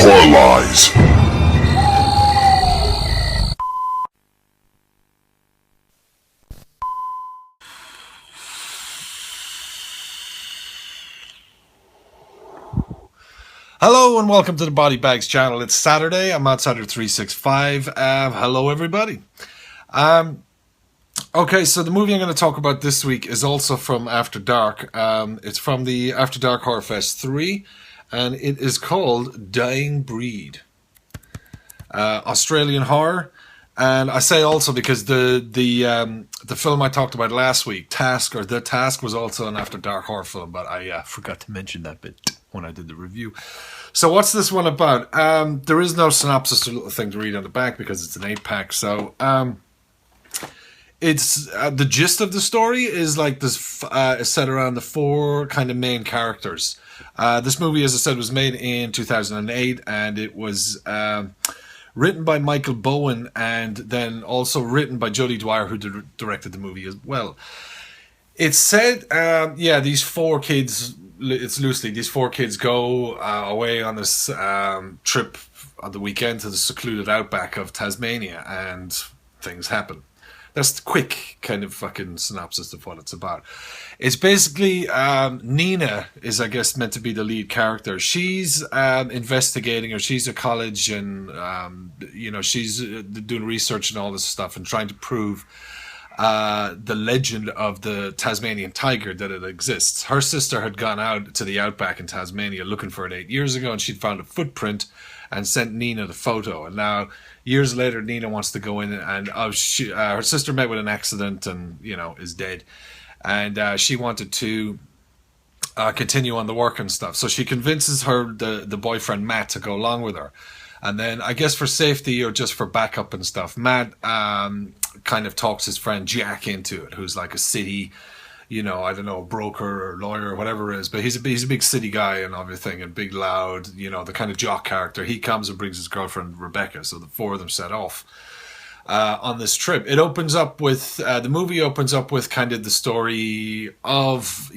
lies. Hello and welcome to the BodyBags channel. It's Saturday. I'm OUTSIDER365. Hello everybody. Okay, so the movie I'm going to talk about this week is also from After Dark. It's from the After Dark Horror Fest 3, and it is called Dying Breed. Australian horror. And I say also because the film I talked about last week, The Task, was also an After Dark horror film, but I forgot to mention that bit when I did the review. So what's this one about? There is no synopsis or little thing to read on the back because it's an 8-pack. So it's the gist of the story is like this is set around the 4 kind of main characters. This movie, as I said, was made in 2008, and it was written by Michael Bowen, and then also written by Jodie Dwyer, who directed the movie as well. It's said, these 4 kids, it's loosely, these 4 kids go away on this trip on the weekend to the secluded outback of Tasmania, and things happen. That's the quick kind of fucking synopsis of what it's about. It's basically Nina is, I guess, meant to be the lead character. She's investigating, or she's at college, and she's doing research and all this stuff and trying to prove the legend of the Tasmanian tiger, that it exists. Her sister had gone out to the outback in Tasmania looking for it 8 years ago, and she'd found a footprint and sent Nina the photo. And now, years later, Nina wants to go in, and her sister met with an accident and, is dead. And she wanted to continue on the work and stuff. So she convinces the boyfriend, Matt, to go along with her. And then, I guess for safety or just for backup and stuff, Matt kind of talks his friend Jack into it, who's like a city, a broker or lawyer or whatever it is, but he's a big city guy and everything, and big, loud, the kind of jock character. He comes and brings his girlfriend Rebecca, so the 4 of them set off on this trip. It opens up with the movie opens up with kind of the story of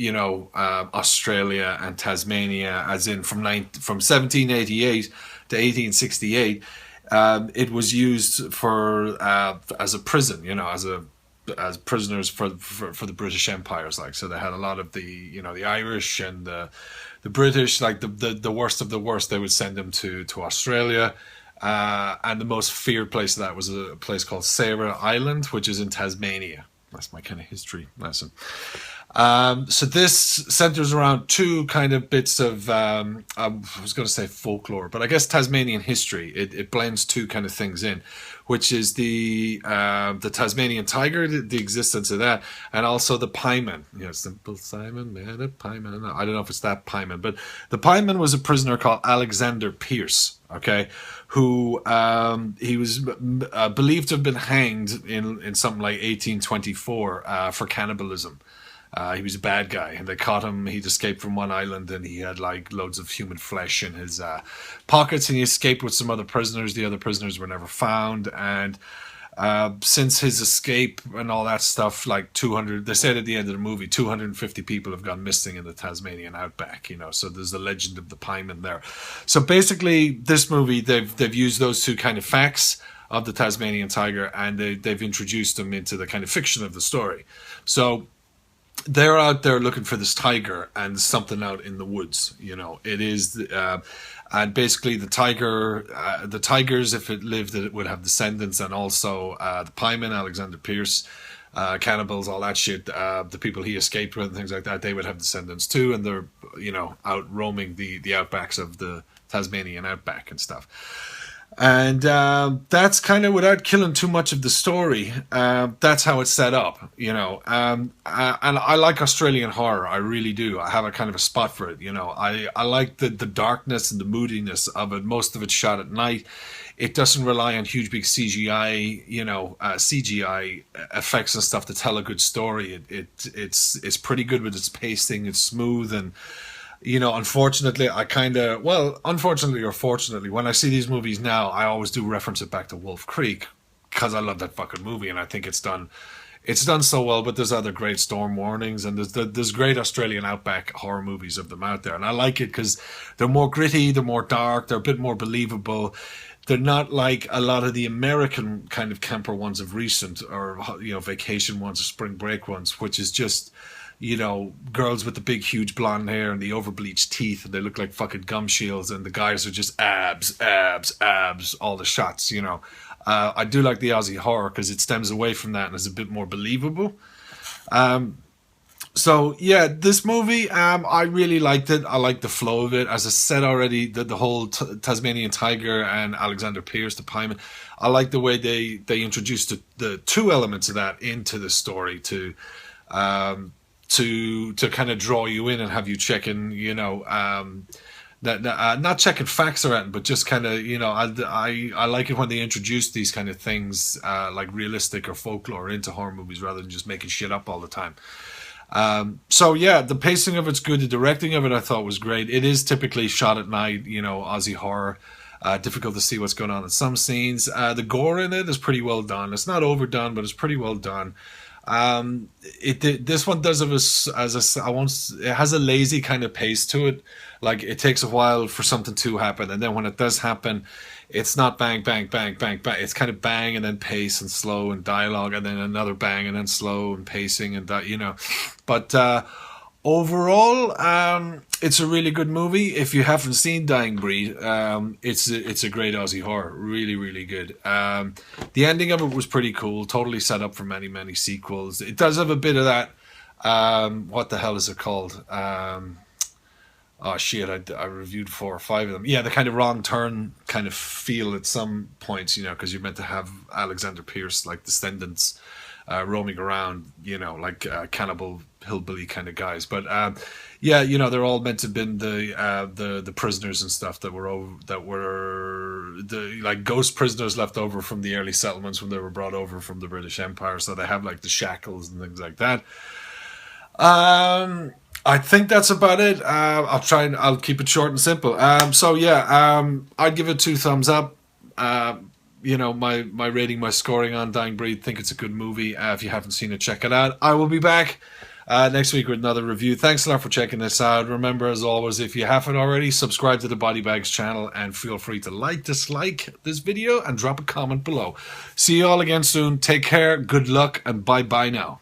Australia and Tasmania, as in from 1788 to 1868. It was used for as a prison, as prisoners for the British Empires, so they had a lot of the Irish and the British, like the worst of the worst. They would send them to Australia, and the most feared place of that was a place called Sarah Island, which is in Tasmania. That's my kind of history lesson. So this centers around 2 kind of bits of, I was going to say folklore, but I guess Tasmanian history. It blends 2 kind of things in, which is the Tasmanian tiger, the existence of that, and also the pieman. Simple Simon, man, a pieman. I don't know if it's that pieman, but the pieman was a prisoner called Alexander Pierce, okay, who he was believed to have been hanged in something like 1824 for cannibalism. He was a bad guy, and they caught him. He'd escaped from one island, and he had loads of human flesh in his pockets, and he escaped with some other prisoners. The other prisoners were never found, and since his escape and all that stuff, 200, they said at the end of the movie, 250 people have gone missing in the Tasmanian outback, so there's the legend of the pieman there. So basically, this movie, they've used those 2 kind of facts of the Tasmanian tiger, and they've introduced them into the kind of fiction of the story. So they're out there looking for this tiger, and something out in the woods. It is, and basically the tigers, if it lived, it would have descendants, and also the pieman, Alexander Pierce, cannibals, all that shit. The people he escaped with and things like that, they would have descendants too, and they're out roaming the outbacks of the Tasmanian outback and stuff. And that's kind of, without killing too much of the story, that's how it's set up, and I like Australian horror. I really do. I have a kind of a spot for it. I like the darkness and the moodiness of it. Most of it's shot at night. It doesn't rely on huge big CGI effects and stuff to tell a good story. It's pretty good with its pacing. It's smooth, and unfortunately, unfortunately or fortunately, when I see these movies now, I always do reference it back to Wolf Creek, because I love that fucking movie, and I think it's done it's done so well, but there's other great Storm Warnings, and there's great Australian outback horror movies of them out there, and I like it because they're more gritty, they're more dark, they're a bit more believable. They're not like a lot of the American kind of camper ones of recent, or vacation ones or spring break ones, which is just girls with the big huge blonde hair and the overbleached teeth, and they look like fucking gum shields, and the guys are just abs, abs, abs, all the shots. I do like the Aussie horror because it stems away from that and is a bit more believable. So yeah, this movie, I really liked it. I liked the flow of it. As I said already, the whole Tasmanian tiger and Alexander Pierce, the pieman. I like the way they introduced the two elements of that into the story to kind of draw you in and have you checking, not checking facts or anything, but just kind of, I like it when they introduce these kind of things like realistic or folklore into horror movies rather than just making shit up all the time. So yeah, the pacing of it's good. The directing of it I thought was great. It is typically shot at night, Aussie horror. Difficult to see what's going on in some scenes. The gore in it is pretty well done. It's not overdone, but it's pretty well done. This one does have it has a lazy kind of pace to it. Like, it takes a while for something to happen, and then when it does happen, it's not bang bang bang bang bang. It's kind of bang and then pace and slow and dialogue, and then another bang and then slow and pacing and that, But overall, it's a really good movie. If you haven't seen Dying Breed, it's a great Aussie horror. Really, really good. The ending of it was pretty cool. Totally set up for many, many sequels. It does have a bit of that. What the hell is it called? Oh shit! I reviewed 4 or 5 of them. Yeah, the kind of wrong turn kind of feel at some points, because you're meant to have Alexander Pierce like descendants roaming around, like cannibal hillbilly kind of guys. But yeah, they're all meant to have been the prisoners and stuff that were the like ghost prisoners left over from the early settlements when they were brought over from the British Empire. So they have like the shackles and things like that. I think that's about it. I'll keep it short and simple. So yeah, I'd give it 2 thumbs up. My rating, my scoring on Dying Breed, think it's a good movie. If you haven't seen it, check it out. I will be back next week with another review. Thanks a lot for checking this out. Remember, as always, if you haven't already, subscribe to the BodyBags channel and feel free to like, dislike this video and drop a comment below. See you all again soon. Take care, good luck, and bye-bye now.